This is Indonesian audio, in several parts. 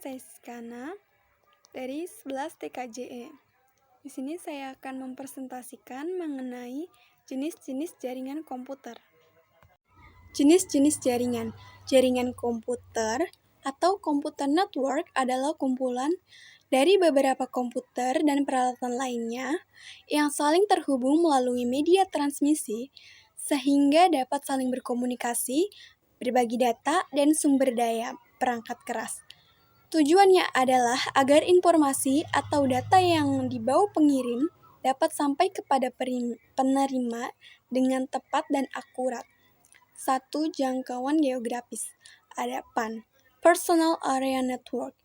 saya Siskana dari 11 TKJE. Di sini saya akan mempresentasikan mengenai jenis-jenis jaringan komputer. Jenis-jenis jaringan. Jaringan komputer atau komputer network adalah kumpulan dari beberapa komputer dan peralatan lainnya yang saling terhubung melalui media transmisi sehingga dapat saling berkomunikasi, berbagi data, dan sumber daya perangkat keras. Tujuannya adalah agar informasi atau data yang dibawa pengirim dapat sampai kepada penerima dengan tepat dan akurat. 1. Jangkauan geografis. Ada PAN, Personal Area Network.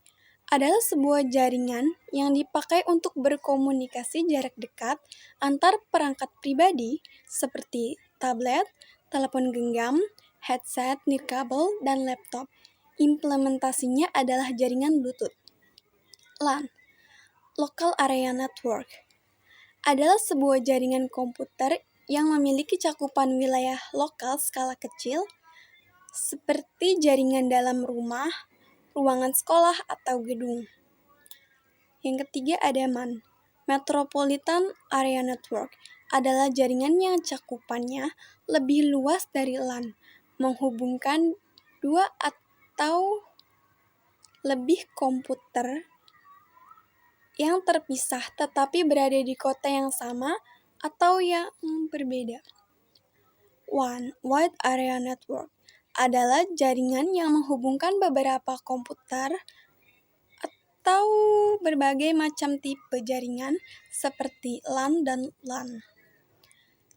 Adalah sebuah jaringan yang dipakai untuk berkomunikasi jarak dekat antar perangkat pribadi seperti tablet, telepon genggam, headset nirkabel, dan laptop. Implementasinya adalah jaringan Bluetooth. LAN, Local Area Network, adalah sebuah jaringan komputer yang memiliki cakupan wilayah lokal skala kecil seperti jaringan dalam rumah, ruangan sekolah, atau gedung. Yang ketiga ada MAN, Metropolitan Area Network, adalah jaringan yang cakupannya lebih luas dari LAN, menghubungkan dua atau lebih komputer yang terpisah tetapi berada di kota yang sama atau yang berbeda. WAN, Wide Area Network, adalah jaringan yang menghubungkan beberapa komputer atau berbagai macam tipe jaringan seperti LAN dan LAN.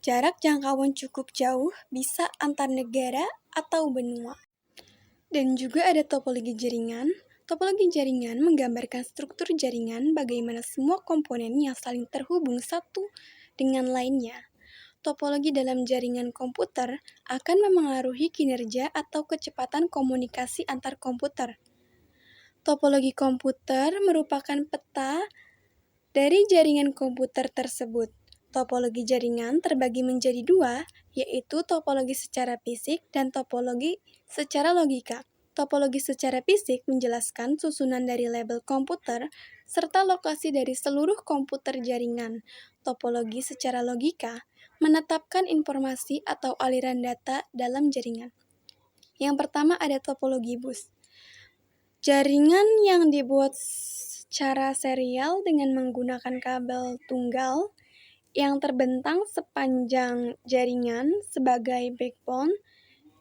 Jarak jangkauan cukup jauh, bisa antar negara atau benua. Dan juga ada topologi jaringan. Topologi jaringan menggambarkan struktur jaringan bagaimana semua komponen yang saling terhubung satu dengan lainnya. Topologi dalam jaringan komputer akan memengaruhi kinerja atau kecepatan komunikasi antar komputer. Topologi komputer merupakan peta dari jaringan komputer tersebut. Topologi jaringan terbagi menjadi dua, yaitu topologi secara fisik dan topologi secara logika. Topologi secara fisik menjelaskan susunan dari label komputer serta lokasi dari seluruh komputer jaringan. Topologi secara logika menetapkan informasi atau aliran data dalam jaringan. Yang pertama ada topologi bus. Jaringan yang dibuat secara serial dengan menggunakan kabel tunggal yang terbentang sepanjang jaringan sebagai backbone.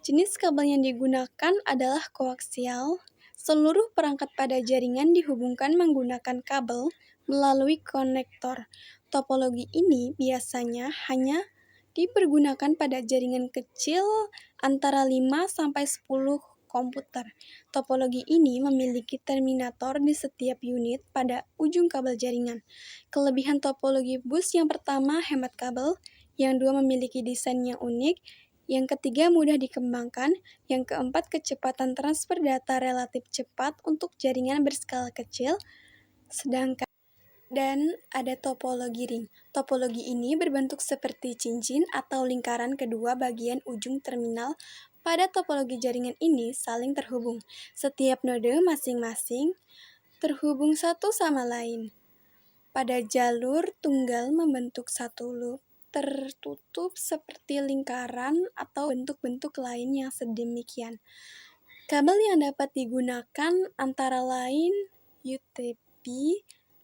Jenis kabel yang digunakan adalah koaksial. Seluruh perangkat pada jaringan dihubungkan menggunakan kabel melalui konektor. Topologi ini biasanya hanya dipergunakan pada jaringan kecil antara 5-10 komputer. Topologi ini memiliki terminator di setiap unit pada ujung kabel jaringan. Kelebihan topologi bus yang pertama, hemat kabel. Yang dua, memiliki desain yang unik. Yang ketiga, mudah dikembangkan. Yang keempat, kecepatan transfer data relatif cepat untuk jaringan berskala kecil. Dan ada topologi ring. Topologi ini berbentuk seperti cincin atau lingkaran. Kedua bagian ujung terminal pada topologi jaringan ini saling terhubung. Setiap node masing-masing terhubung satu sama lain pada jalur tunggal membentuk satu loop tertutup seperti lingkaran atau bentuk-bentuk lain yang sedemikian. Kabel yang dapat digunakan antara lain UTP,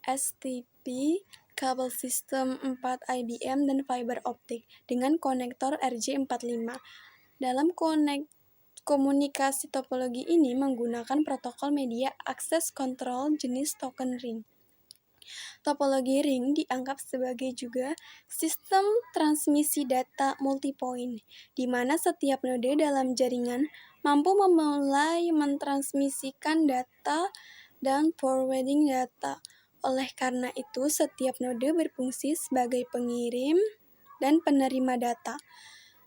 STP, kabel sistem 4 IBM, dan fiber optik dengan konektor RJ45. Dalam komunikasi topologi ini menggunakan protokol media access control jenis token ring. Topologi ring dianggap sebagai juga sistem transmisi data multipoint, di mana setiap node dalam jaringan mampu memulai mentransmisikan data dan forwarding data. Oleh karena itu, setiap node berfungsi sebagai pengirim dan penerima data.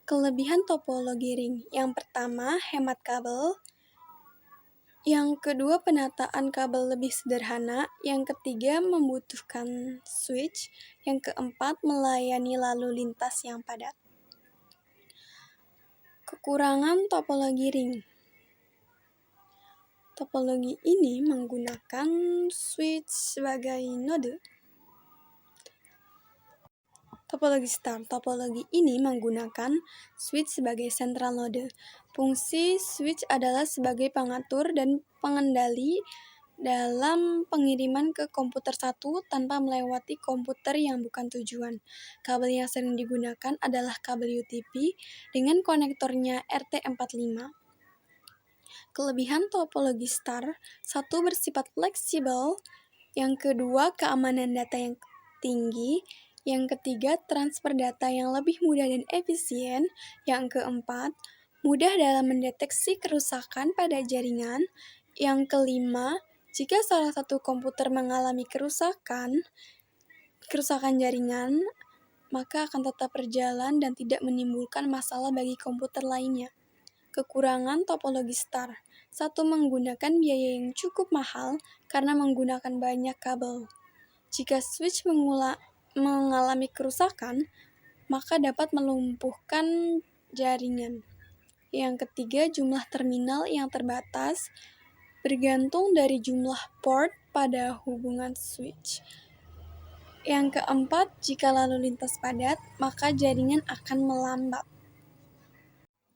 Kelebihan topologi ring. Yang pertama, hemat kabel. Yang kedua, penataan kabel lebih sederhana. Yang ketiga, membutuhkan switch. Yang keempat, melayani lalu lintas yang padat. Kekurangan topologi ring. Topologi ini menggunakan switch sebagai node. Topologi star. Topologi ini menggunakan switch sebagai central node. Fungsi switch adalah sebagai pengatur dan pengendali dalam pengiriman ke komputer satu tanpa melewati komputer yang bukan tujuan. Kabel yang sering digunakan adalah kabel UTP dengan konektornya RT45. Kelebihan topologi star: satu, bersifat fleksibel. Yang kedua, keamanan data yang tinggi. Yang ketiga, transfer data yang lebih mudah dan efisien. Yang keempat, mudah dalam mendeteksi kerusakan pada jaringan. Yang kelima, jika salah satu komputer mengalami kerusakan jaringan, maka akan tetap berjalan dan tidak menimbulkan masalah bagi komputer lainnya. Kekurangan topologi star: satu, menggunakan biaya yang cukup mahal karena menggunakan banyak kabel. Jika switch mengalami kerusakan, maka dapat melumpuhkan jaringan. Yang ketiga, jumlah terminal yang terbatas, bergantung dari jumlah port pada hubungan switch. Yang keempat, jika lalu lintas padat, maka jaringan akan melambat.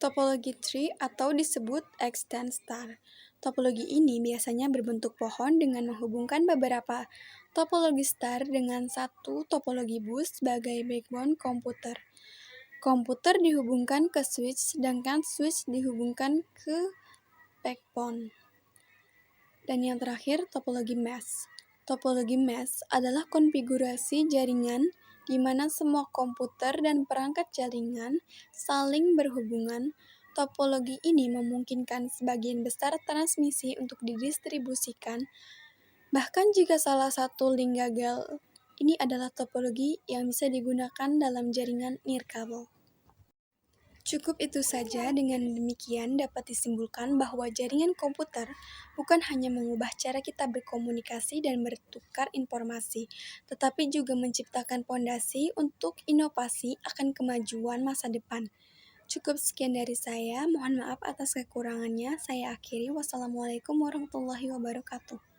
Topologi tree atau disebut extend star. Topologi ini biasanya berbentuk pohon dengan menghubungkan beberapa topologi star dengan satu topologi bus sebagai backbone komputer. Komputer dihubungkan ke switch, sedangkan switch dihubungkan ke backbone. Dan yang terakhir, topologi mesh. Topologi mesh adalah konfigurasi jaringan di mana semua komputer dan perangkat jaringan saling berhubungan. Topologi ini memungkinkan sebagian besar transmisi untuk didistribusikan, bahkan jika salah satu link gagal. Ini adalah topologi yang bisa digunakan dalam jaringan nirkabel. Cukup itu saja. Dengan demikian dapat disimpulkan bahwa jaringan komputer bukan hanya mengubah cara kita berkomunikasi dan bertukar informasi, tetapi juga menciptakan fondasi untuk inovasi akan kemajuan masa depan. Cukup sekian dari saya, mohon maaf atas kekurangannya. Saya akhiri. Wassalamualaikum warahmatullahi wabarakatuh.